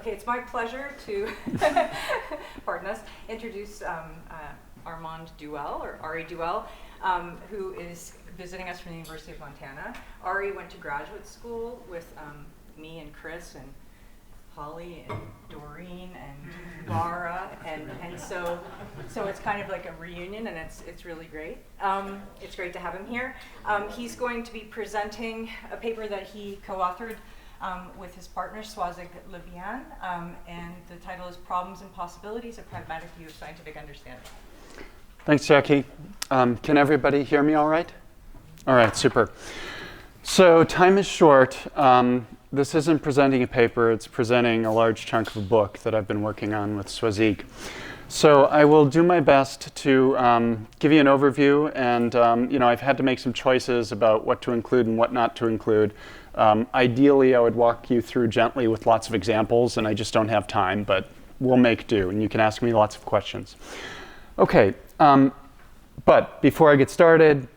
Okay, it's my pleasure to, pardon us, introduce Armond Duwell, or Ari Duwell, who is visiting us from the University of Montana. Ari went to graduate school with me and Chris and Holly and Doreen and Laura, and so it's kind of like a reunion, and it's really great. It's great to have him here. He's going to be presenting a paper that he co-authored with his partner Swazig Libyan, and the title is Problems and Possibilities, a Pragmatic View of Scientific Understanding. Thanks, Jackie. Can everybody hear me all right? All right, super. So time is short. This isn't presenting a paper, it's presenting a large chunk of a book that I've been working on with Swazig. So I will do my best to give you an overview, and I've had to make some choices about what to include and what not to include. Ideally, I would walk you through gently with lots of examples, and I just don't have time, but we'll make do, and you can ask me lots of questions. Okay, but before I get started,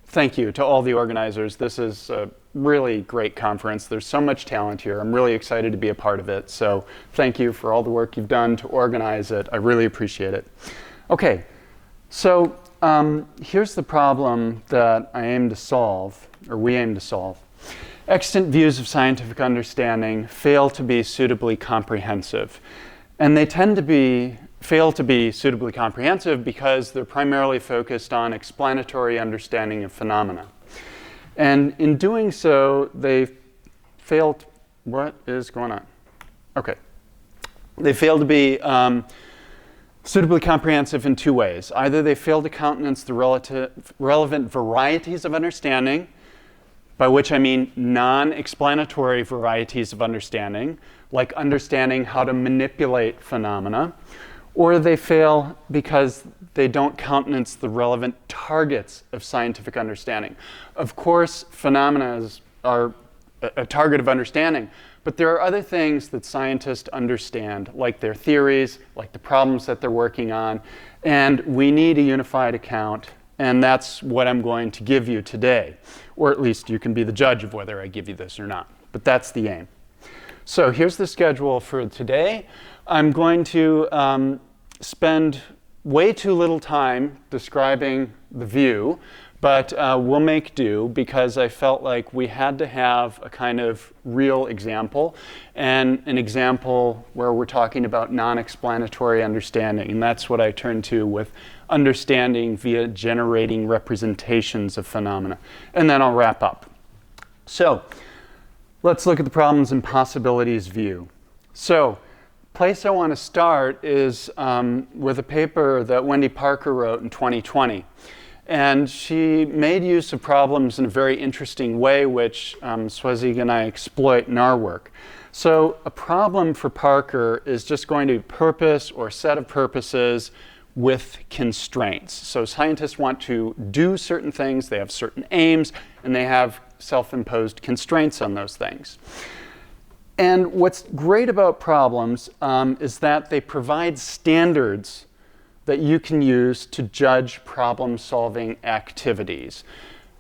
thank you to all the organizers. This is a really great conference. There's so much talent here. I'm really excited to be a part of it. So thank you for all the work you've done to organize it. I really appreciate it. Okay, so here's the problem that I aim to solve, or we aim to solve. Extant views of scientific understanding fail to be suitably comprehensive. And they tend to fail to be suitably comprehensive because they're primarily focused on explanatory understanding of phenomena. And in doing so, they failed. What is going on? Okay. They fail to be suitably comprehensive in two ways. Either they fail to countenance the relevant varieties of understanding, by which I mean non-explanatory varieties of understanding, like understanding how to manipulate phenomena, or they fail because they don't countenance the relevant targets of scientific understanding. Of course, phenomena are a target of understanding, but there are other things that scientists understand, like their theories, like the problems that they're working on, and we need a unified account, and that's what I'm going to give you today. Or at least you can be the judge of whether I give you this or not, but that's the aim. So here's the schedule for today. I'm going to spend way too little time describing the view, but we'll make do because I felt like we had to have a kind of real example, and an example where we're talking about non-explanatory understanding, and that's what I turn to with understanding via generating representations of phenomena. And then I'll wrap up. So let's look at the problems and possibilities view. So place I want to start is with a paper that Wendy Parker wrote in 2020. And she made use of problems in a very interesting way, which Swazig and I exploit in our work. So a problem for Parker is just going to be purpose or set of purposes with constraints. So scientists want to do certain things, they have certain aims, and they have self-imposed constraints on those things. And what's great about problems is that they provide standards that you can use to judge problem-solving activities.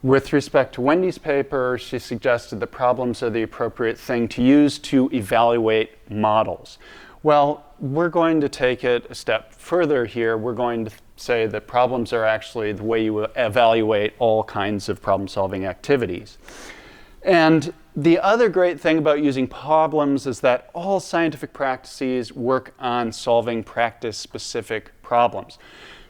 With respect to Wendy's paper, she suggested that problems are the appropriate thing to use to evaluate models. Well, we're going to take it a step further here. We're going to say that problems are actually the way you evaluate all kinds of problem-solving activities. And the other great thing about using problems is that all scientific practices work on solving practice-specific problems.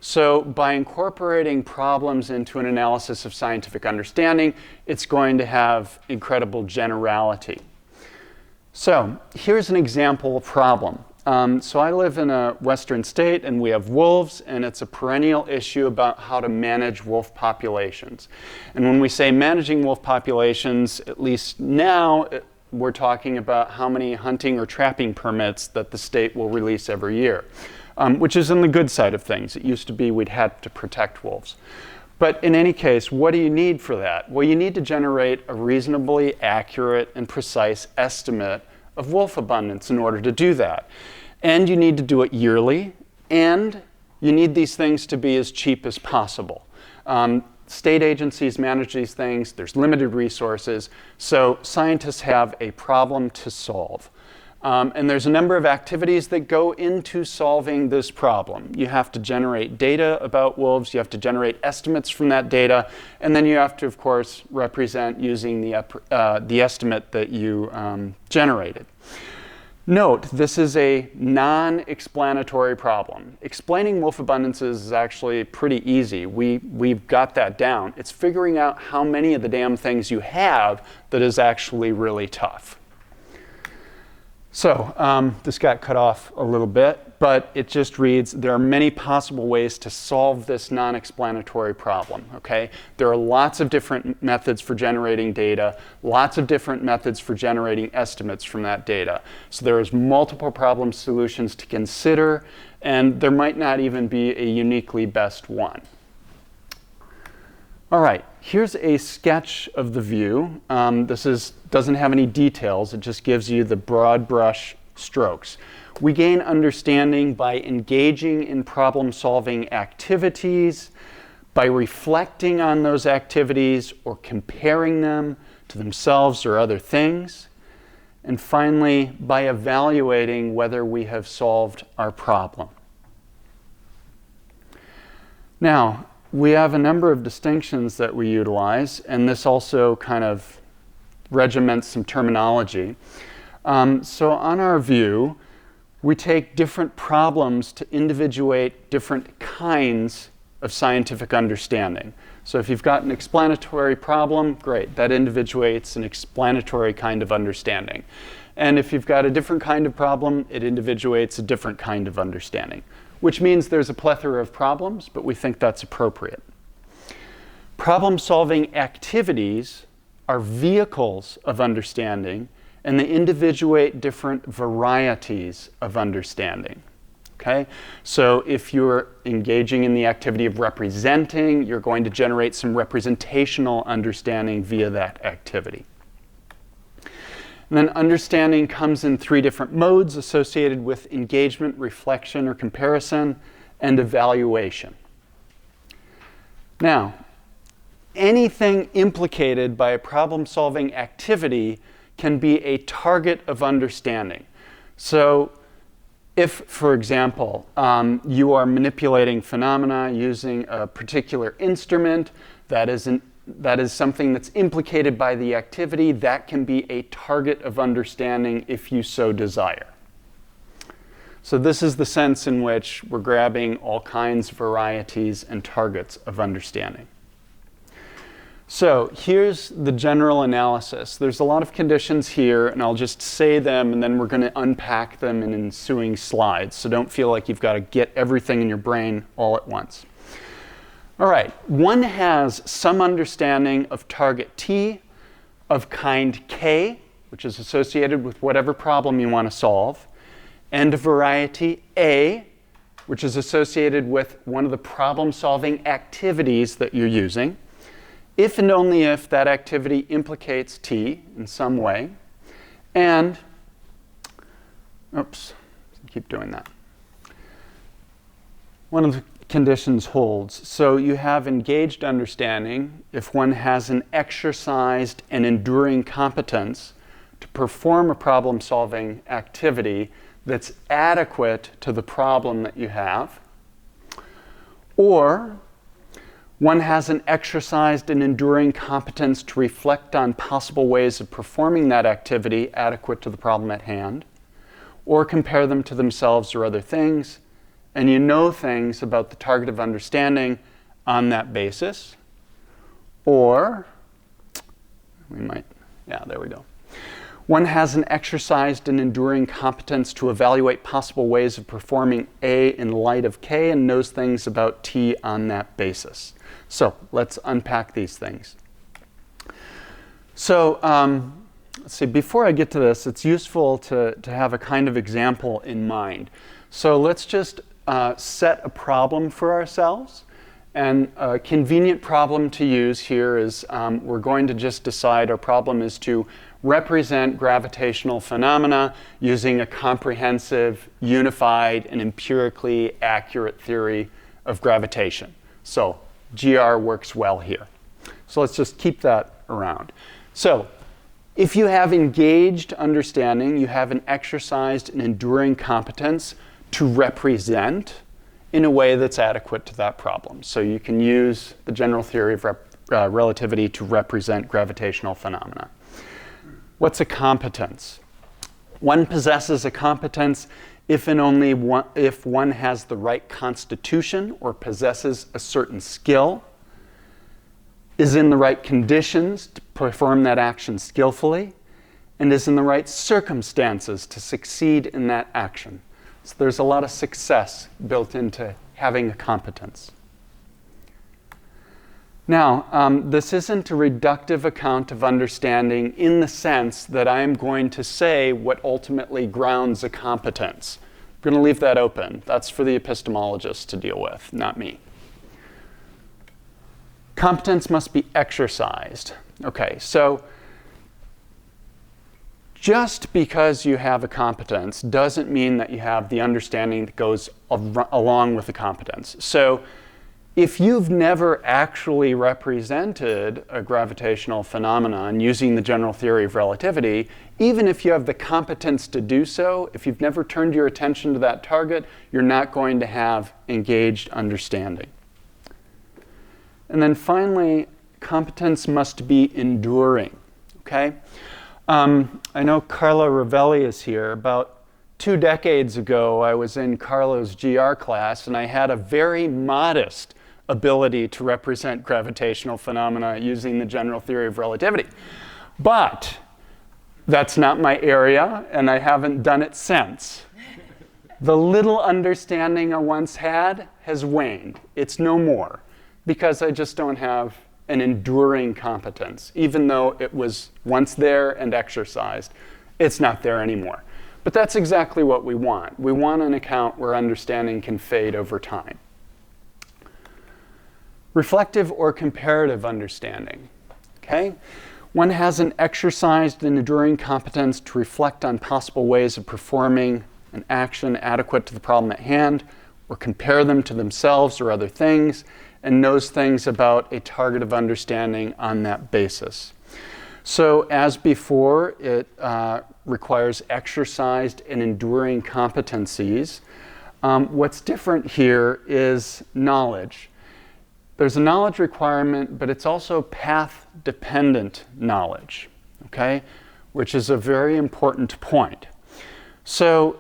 So by incorporating problems into an analysis of scientific understanding, it's going to have incredible generality. So here's an example problem. So I live in a western state, and we have wolves, and it's a perennial issue about how to manage wolf populations. And when we say managing wolf populations, at least now, we're talking about how many hunting or trapping permits that the state will release every year, which is on the good side of things. It used to be we'd had to protect wolves. But in any case, what do you need for that? Well, you need to generate a reasonably accurate and precise estimate of wolf abundance in order to do that. And you need to do it yearly, and you need these things to be as cheap as possible. State agencies manage these things, there's limited resources, so scientists have a problem to solve. And there's a number of activities that go into solving this problem. You have to generate data about wolves, you have to generate estimates from that data, and then you have to, of course, represent using the estimate that you generated. Note, this is a non-explanatory problem. Explaining wolf abundances is actually pretty easy. We've got that down. It's figuring out how many of the damn things you have that is actually really tough. So this got cut off a little bit, but it just reads, there are many possible ways to solve this non-explanatory problem, okay? There are lots of different methods for generating data, lots of different methods for generating estimates from that data. So there's multiple problem solutions to consider, and there might not even be a uniquely best one. All right, here's a sketch of the view. This doesn't have any details. It just gives you the broad brush strokes. We gain understanding by engaging in problem-solving activities, by reflecting on those activities or comparing them to themselves or other things, and finally, by evaluating whether we have solved our problem. Now, we have a number of distinctions that we utilize, and this also kind of regiments some terminology. So on our view, we take different problems to individuate different kinds of scientific understanding. So if you've got an explanatory problem, great, that individuates an explanatory kind of understanding. And if you've got a different kind of problem, it individuates a different kind of understanding, which means there's a plethora of problems, but we think that's appropriate. Problem-solving activities are vehicles of understanding, and they individuate different varieties of understanding. Okay? So if you're engaging in the activity of representing, you're going to generate some representational understanding via that activity. And then understanding comes in three different modes associated with engagement, reflection, or comparison, and evaluation. Now, anything implicated by a problem-solving activity can be a target of understanding. So if, for example, you are manipulating phenomena using a particular instrument that is something that's implicated by the activity, that can be a target of understanding if you so desire. So this is the sense in which we're grabbing all kinds of varieties and targets of understanding. So here's the general analysis. There's a lot of conditions here, and I'll just say them, and then we're going to unpack them in ensuing slides. So don't feel like you've got to get everything in your brain all at once. All right, one has some understanding of target T of kind K, which is associated with whatever problem you want to solve, and a variety A, which is associated with one of the problem-solving activities that you're using, if and only if that activity implicates T in some way, and, oops, keep doing that. One of the conditions holds. So you have engaged understanding if one has an exercised and enduring competence to perform a problem-solving activity that's adequate to the problem that you have, or one has an exercised and enduring competence to reflect on possible ways of performing that activity adequate to the problem at hand, or compare them to themselves or other things, and you know things about the target of understanding on that basis, or there we go. One has an exercised and enduring competence to evaluate possible ways of performing A in light of K and knows things about T on that basis. So let's unpack these things. So let's see, before I get to this, it's useful to have a kind of example in mind. So let's just set a problem for ourselves. And a convenient problem to use here is we're going to just decide our problem is to represent gravitational phenomena using a comprehensive, unified, and empirically accurate theory of gravitation. So GR works well here. So let's just keep that around. So If you have engaged understanding, you have an exercised and enduring competence to represent in a way that's adequate to that problem. So you can use the general theory of relativity to represent gravitational phenomena. What's a competence? One possesses a competence if and only if one has the right constitution or possesses a certain skill, is in the right conditions to perform that action skillfully, and is in the right circumstances to succeed in that action. So there's a lot of success built into having a competence. Now, this isn't a reductive account of understanding in the sense that I'm going to say what ultimately grounds a competence. I'm going to leave that open. That's for the epistemologist to deal with, not me. Competence must be exercised. Okay, so just because you have a competence doesn't mean that you have the understanding that goes along with the competence. So if you've never actually represented a gravitational phenomenon using the general theory of relativity, even if you have the competence to do so, if you've never turned your attention to that target, you're not going to have engaged understanding. And then finally, competence must be enduring, okay? I know Carlo Ravelli is here. About 2 decades ago, I was in Carlo's GR class, and I had a very modest ability to represent gravitational phenomena using the general theory of relativity. But that's not my area, and I haven't done it since. The little understanding I once had has waned. It's no more, because I just don't have an enduring competence. Even though it was once there and exercised, it's not there anymore. But that's exactly what we want. We want an account where understanding can fade over time. Reflective or comparative understanding, okay? One has an exercised and enduring competence to reflect on possible ways of performing an action adequate to the problem at hand, or compare them to themselves or other things, and knows things about a target of understanding on that basis. So as before, it requires exercised and enduring competencies. What's different here is knowledge. There's a knowledge requirement, but it's also path-dependent knowledge, okay? Which is a very important point. So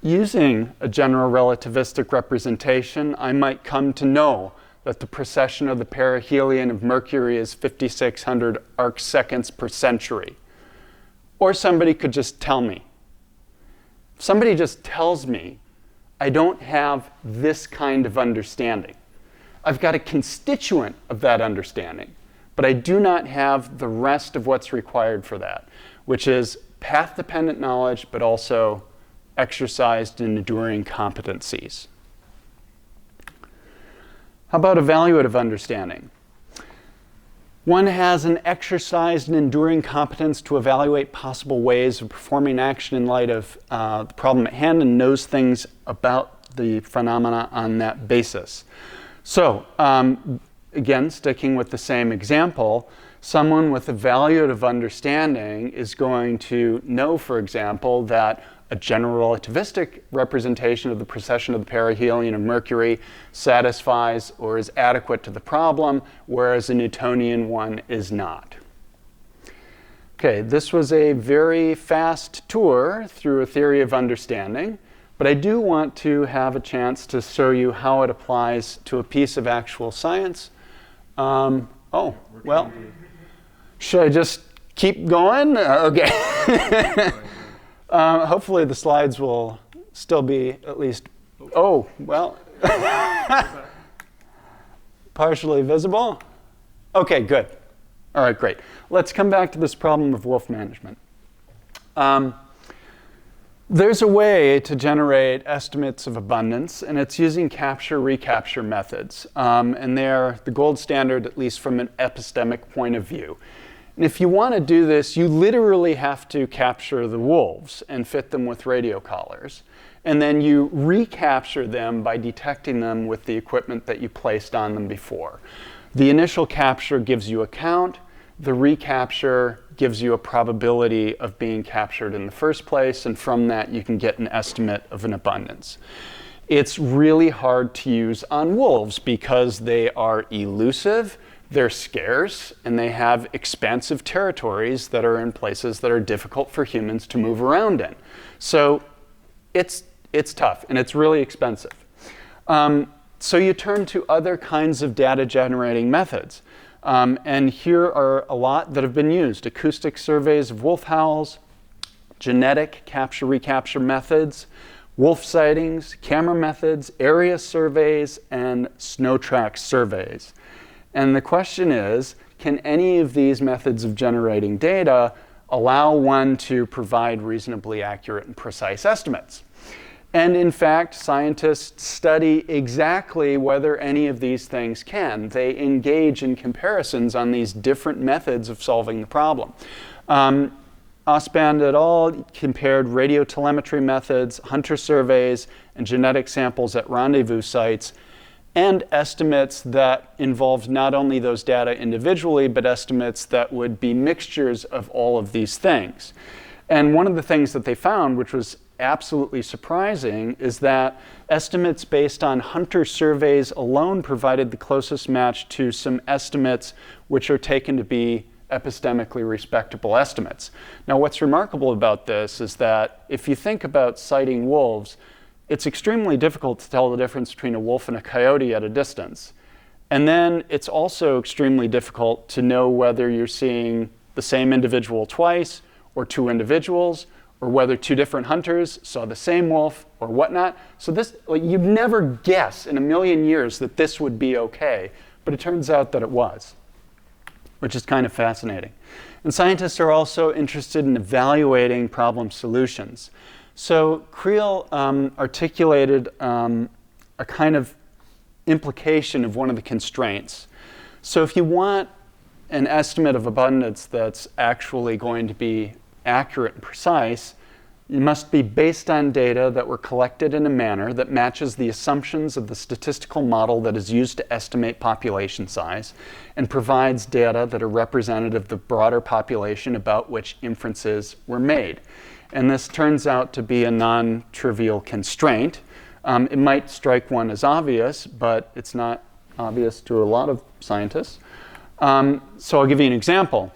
using a general relativistic representation, I might come to know that the precession of the perihelion of Mercury is 5,600 arcseconds per century. Or somebody could just tell me. If somebody just tells me, I don't have this kind of understanding. I've got a constituent of that understanding, but I do not have the rest of what's required for that, which is path-dependent knowledge, but also exercised and enduring competencies. How about evaluative understanding? One has an exercised and enduring competence to evaluate possible ways of performing action in light of the problem at hand and knows things about the phenomena on that basis. So, again, sticking with the same example, someone with evaluative understanding is going to know, for example, that a general relativistic representation of the precession of the perihelion of Mercury satisfies or is adequate to the problem, whereas a Newtonian one is not. Okay, this was a very fast tour through a theory of understanding, but I do want to have a chance to show you how it applies to a piece of actual science. Oh, well, should I just keep going? Okay. Hopefully the slides will still be at least, oh, well, partially visible. Okay, good. All right, great. Let's come back to this problem of wolf management. There's a way to generate estimates of abundance, and it's using capture-recapture methods. And they're the gold standard, at least from an epistemic point of view. And if you want to do this, you literally have to capture the wolves and fit them with radio collars. And then you recapture them by detecting them with the equipment that you placed on them before. The initial capture gives you a count. the recapture gives you a probability of being captured in the first place, and from that you can get an estimate of an abundance. It's really hard to use on wolves because they are elusive, they're scarce, and they have expansive territories that are in places that are difficult for humans to move around in. So it's tough, and it's really expensive. So you turn to other kinds of data generating methods. And here are a lot that have been used: acoustic surveys of wolf howls, genetic capture-recapture methods, wolf sightings, camera methods, area surveys, and snow track surveys. And the question is, can any of these methods of generating data allow one to provide reasonably accurate and precise estimates? And in fact, scientists study exactly whether any of these things can. They engage in comparisons on these different methods of solving the problem. Armond et al. Compared radiotelemetry methods, hunter surveys, and genetic samples at rendezvous sites, and estimates that involved not only those data individually, but estimates that would be mixtures of all of these things. And one of the things that they found, which was absolutely surprising, is that estimates based on hunter surveys alone provided the closest match to some estimates which are taken to be epistemically respectable estimates. Now, what's remarkable about this is that if you think about sighting wolves, it's extremely difficult to tell the difference between a wolf and a coyote at a distance. And then it's also extremely difficult to know whether you're seeing the same individual twice, or two individuals, or whether two different hunters saw the same wolf, or whatnot. So this, you'd never guess in a million years that this would be okay, but it turns out that it was, which is kind of fascinating. And scientists are also interested in evaluating problem solutions. So Creel articulated a kind of implication of one of the constraints. So if you want an estimate of abundance that's actually going to be accurate and precise, it must be based on data that were collected in a manner that matches the assumptions of the statistical model that is used to estimate population size and provides data that are representative of the broader population about which inferences were made. And this turns out to be a non-trivial constraint. It might strike one as obvious, but it's not obvious to a lot of scientists. So I'll give you an example.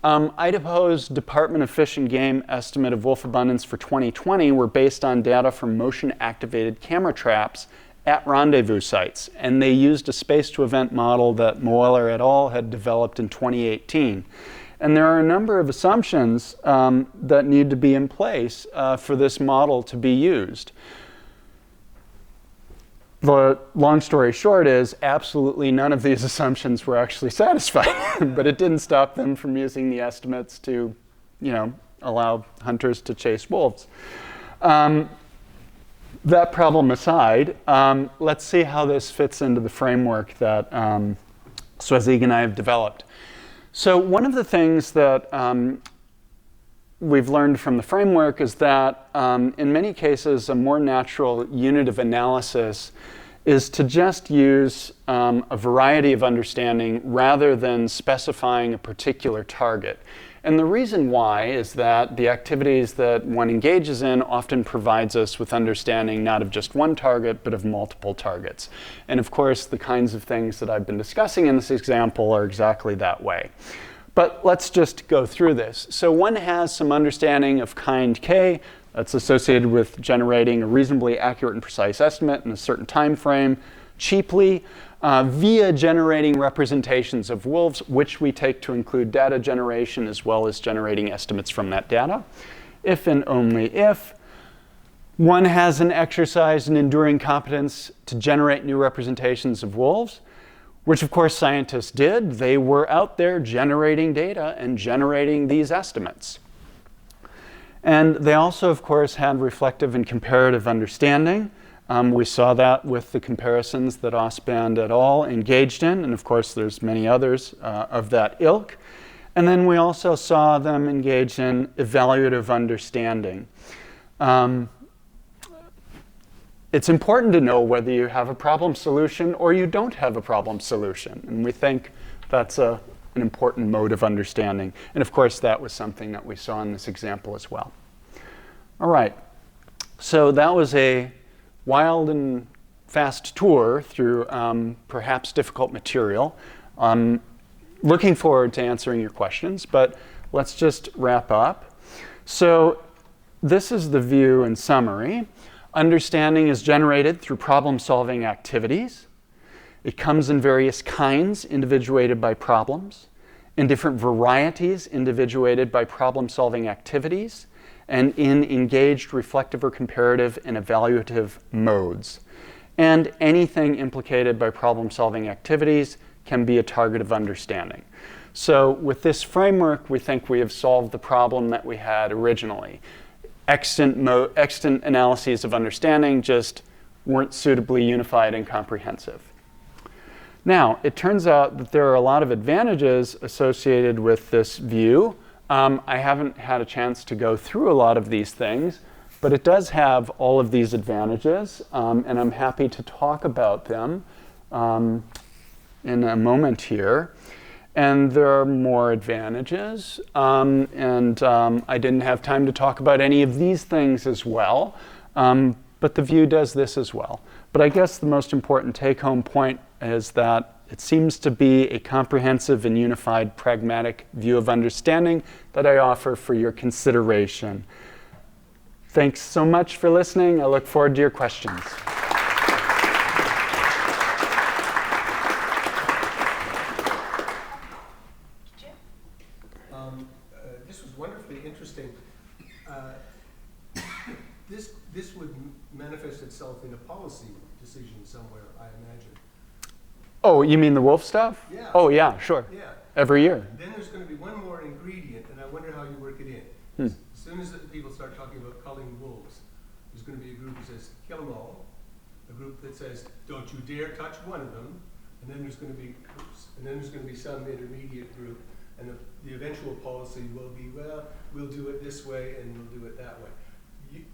Idaho's Department of Fish and Game estimate of wolf abundance for 2020 were based on data from motion-activated camera traps at rendezvous sites. And they used a space-to-event model that Moeller et al. Had developed in 2018. And there are a number of assumptions that need to be in place for this model to be used. The long story short is absolutely none of these assumptions were actually satisfied, but it didn't stop them from using the estimates to, allow hunters to chase wolves. That problem aside, let's see how this fits into the framework that Swazig and I have developed. So one of the things that we've learned from the framework is that in many cases a more natural unit of analysis is to just use a variety of understanding rather than specifying a particular target. And the reason why is that the activities that one engages in often provides us with understanding not of just one target, but of multiple targets. And of course, the kinds of things that I've been discussing in this example are exactly that way. But let's just go through this. So one has some understanding of kind K that's associated with generating a reasonably accurate and precise estimate in a certain time frame cheaply via generating representations of wolves, which we take to include data generation as well as generating estimates from that data. If and only if one has an exercise and enduring competence to generate new representations of wolves, which of course scientists did. They were out there generating data and generating these estimates. And they also, of course, had reflective and comparative understanding. We saw that with the comparisons that Armond et al. Engaged in, and of course there's many others of that ilk. And then we also saw them engage in evaluative understanding. It's important to know whether you have a problem solution or you don't have a problem solution. And we think that's a an important mode of understanding. And of course, that was something that we saw in this example as well. All right, so that was a wild and fast tour through perhaps difficult material. Looking forward to answering your questions, but let's just wrap up. So this is the view in summary. Understanding is generated through problem-solving activities. It comes in various kinds, individuated by problems, in different varieties, individuated by problem-solving activities, and in engaged, reflective, or comparative and evaluative modes. And anything implicated by problem-solving activities can be a target of understanding. So with this framework, we think we have solved the problem that we had originally. Extant analyses of understanding just weren't suitably unified and comprehensive. Now, it turns out that there are a lot of advantages associated with this view. I haven't had a chance to go through a lot of these things, but it does have all of these advantages, and I'm happy to talk about them in a moment here. And there are more advantages, and I didn't have time to talk about any of these things as well, but the view does this as well. But I guess the most important take-home point is that it seems to be a comprehensive and unified pragmatic view of understanding that I offer for your consideration. Thanks so much for listening. I look forward to your questions. This was wonderfully interesting. This would manifest itself in a policy decision somewhere, I imagine. Oh, you mean the wolf stuff? Yeah. Oh, yeah, sure. Yeah. Every year. Then there's going to be one more ingredient, and I wonder how you work it in. As soon as people start talking about culling wolves, there's going to be a group that says, kill them all, a group that says, don't you dare touch one of them, and then there's going to be groups, and then there's going to be some intermediate group, and the eventual policy will be, well, we'll do it this way, and we'll do it that way.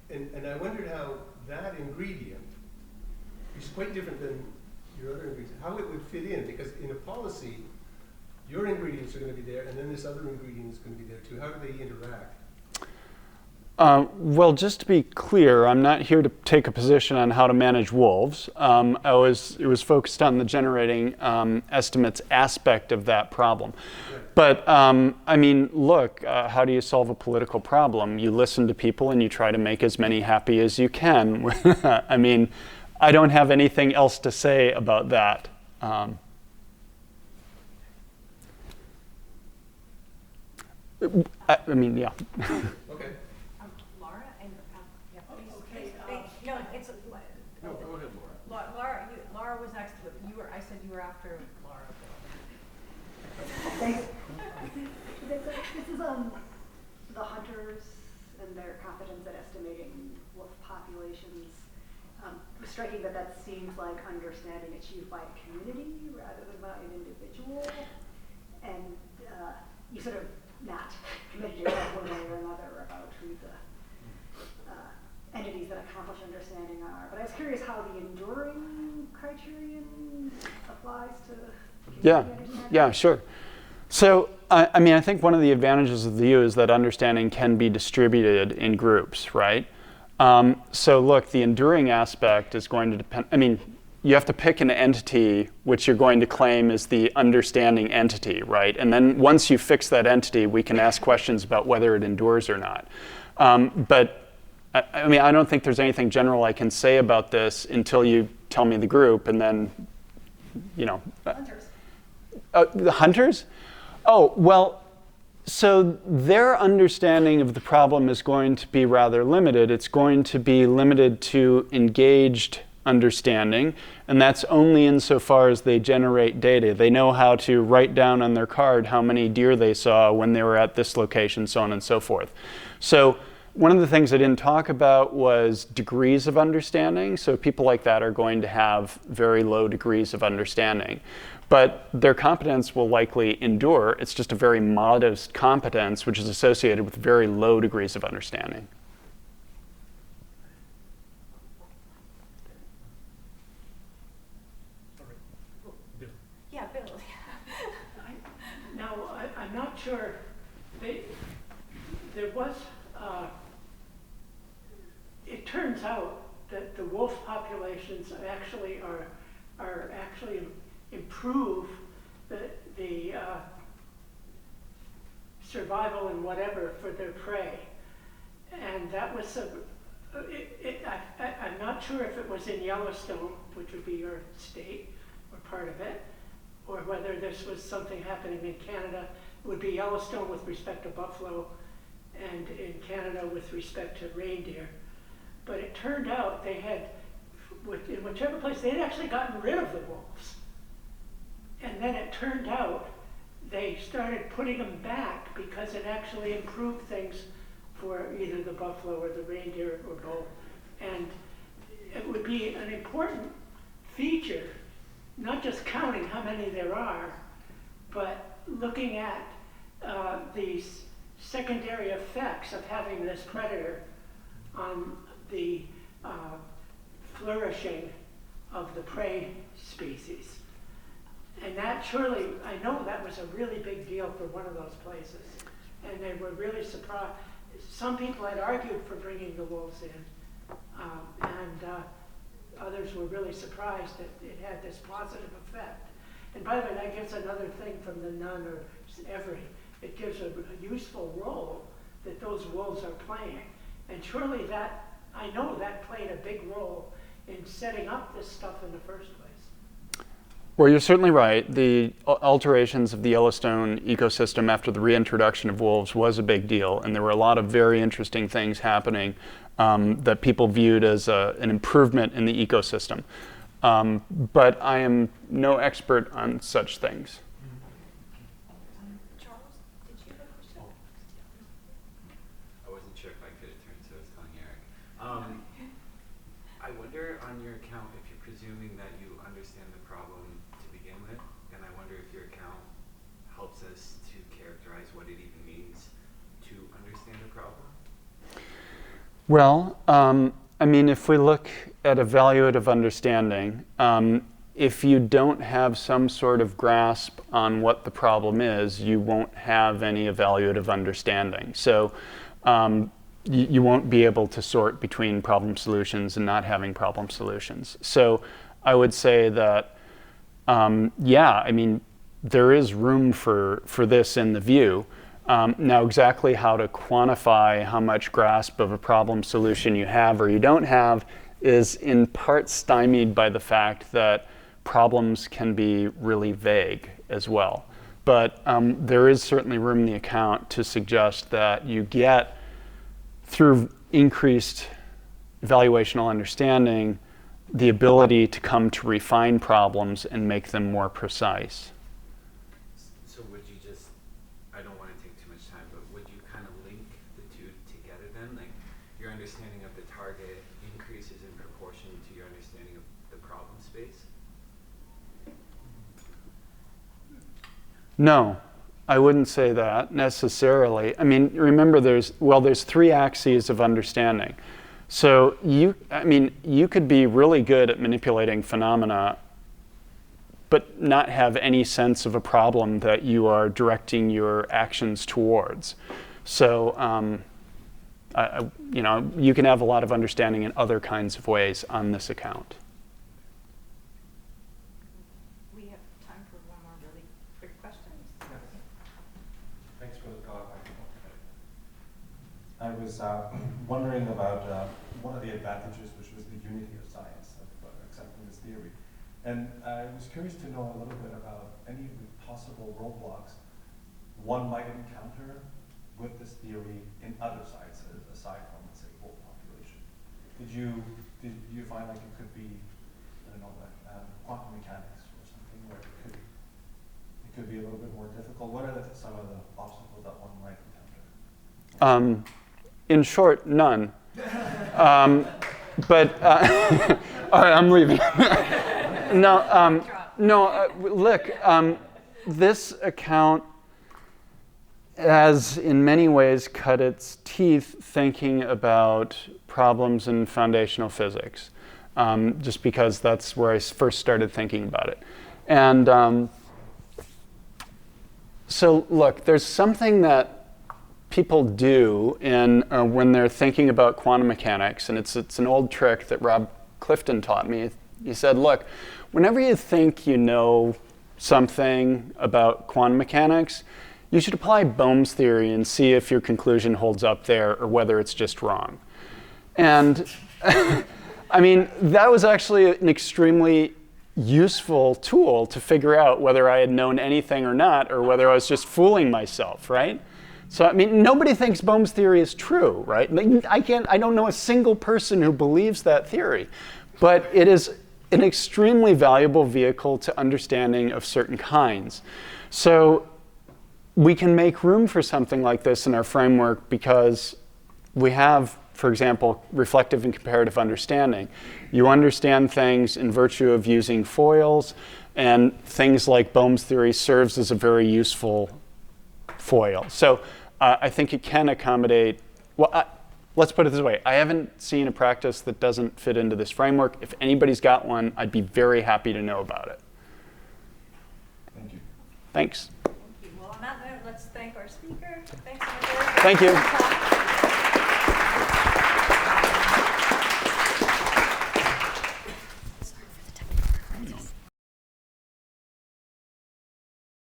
And I wondered how that ingredient, which is quite different than your other ingredients, how it would fit in, because in a policy, your ingredients are going to be there, and then this other ingredient is going to be there too. How do they interact? Well, just to be clear, I'm not here to take a position on how to manage wolves. It was focused on the generating estimates aspect of that problem. Right. But I mean, look, how do you solve a political problem? You listen to people and you try to make as many happy as you can. I mean, I don't have anything else to say about that. I mean, yeah. Okay. Laura and yeah, please. Okay, No, it's No, go ahead, Laura. Laura was next to it. I said you were after Laura. Thanks. This is the hunters and their competence at estimating wolf populations. It's striking that seems like understanding achieved by a community rather than by an individual, and you sort of not committed yourself one way or another about who the entities that accomplish understanding are. But I was curious how the enduring criterion applies to Yeah, sure. So, I mean, I think one of the advantages of the view is that understanding can be distributed in groups, right? So look, the enduring aspect is going to depend, I mean, you have to pick an entity which you're going to claim is the understanding entity, right? And then once you fix that entity, we can ask questions about whether it endures or not. But I mean, I don't think there's anything general I can say about this until you tell me the group, and then, you know. hunters. The hunters? Oh, well, so their understanding of the problem is going to be rather limited. It's going to be limited to engaged understanding, and that's only insofar as they generate data. They know how to write down on their card how many deer they saw when they were at this location, so on and so forth. So one of the things I didn't talk about was degrees of understanding. So people like that are going to have very low degrees of understanding. But their competence will likely endure. It's just a very modest competence, which is associated with very low degrees of understanding. Yeah, Bill. Now, was. It turns out that the wolf populations actually improve the survival and whatever for their prey, and that was I'm not sure if it was in Yellowstone, which would be your state or part of it, or whether this was something happening in Canada. It would be Yellowstone with respect to buffalo, and in Canada with respect to reindeer. But it turned out they had, in whichever place, they had actually gotten rid of the wolves. And then it turned out they started putting them back because it actually improved things for either the buffalo or the reindeer or both. And it would be an important feature, not just counting how many there are, but looking at these secondary effects of having this predator on the flourishing of the prey species. And that surely, I know that was a really big deal for one of those places. And they were really surprised. Some people had argued for bringing the wolves in, and others were really surprised that it had this positive effect. And by the way, that gives another thing from the Nun or Every. It gives a useful role that those wolves are playing. And surely that, I know that played a big role in setting up this stuff in the first place. Well, you're certainly right. The alterations of the Yellowstone ecosystem after the reintroduction of wolves was a big deal, and there were a lot of very interesting things happening that people viewed as an improvement in the ecosystem. But I am no expert on such things. Charles, did you have a question? I wasn't sure if I could turn, so I was calling Eric. I wonder on your account if you're presuming that you understand the problem to begin with, and I wonder if your account helps us to characterize what it even means to understand a problem. Well, I mean, if we look at evaluative understanding, if you don't have some sort of grasp on what the problem is, you won't have any evaluative understanding. So you won't be able to sort between problem solutions and not having problem solutions. So I would say that, yeah, I mean, there is room for this in the view. Now, exactly how to quantify how much grasp of a problem solution you have or you don't have is in part stymied by the fact that problems can be really vague as well. But there is certainly room in the account to suggest that you get, through increased evaluational understanding, the ability to come to refine problems and make them more precise. So would you just, I don't want to take too much time, but would you kind of link the two together then? Like your understanding of the target increases in proportion to your understanding of the problem space? No, I wouldn't say that necessarily. I mean, remember there's three axes of understanding. So you could be really good at manipulating phenomena, but not have any sense of a problem that you are directing your actions towards. So, you can have a lot of understanding in other kinds of ways on this account. We have time for one more really quick question. Thanks for the talk. I was wondering about one of the advantages, which was the unity of science, of accepting this theory. And I was curious to know a little bit about any of the possible roadblocks one might encounter with this theory in other sciences, aside from, let's say, wolf population. Did you find like it could be, I don't know, quantum mechanics or something where it could be a little bit more difficult? What are some of the obstacles that one might encounter? In short, none. But all right, I'm leaving. Look, this account has in many ways cut its teeth thinking about problems in foundational physics, just because that's where I first started thinking about it. And so look, there's something that people do when they're thinking about quantum mechanics, and it's an old trick that Rob Clifton taught me. He said, look, whenever you think you know something about quantum mechanics, you should apply Bohm's theory and see if your conclusion holds up there or whether it's just wrong. And I mean, that was actually an extremely useful tool to figure out whether I had known anything or not, or whether I was just fooling myself, right? So, I mean, nobody thinks Bohm's theory is true, right? I don't know a single person who believes that theory, but it is an extremely valuable vehicle to understanding of certain kinds. So we can make room for something like this in our framework because we have, for example, reflective and comparative understanding. You understand things in virtue of using foils, and things like Bohm's theory serves as a very useful foil. So I think it can accommodate, well, let's put it this way. I haven't seen a practice that doesn't fit into this framework. If anybody's got one, I'd be very happy to know about it. Thank you. Thanks. Well, on that note, let's thank our speaker. Thanks, Andrew. Thank you.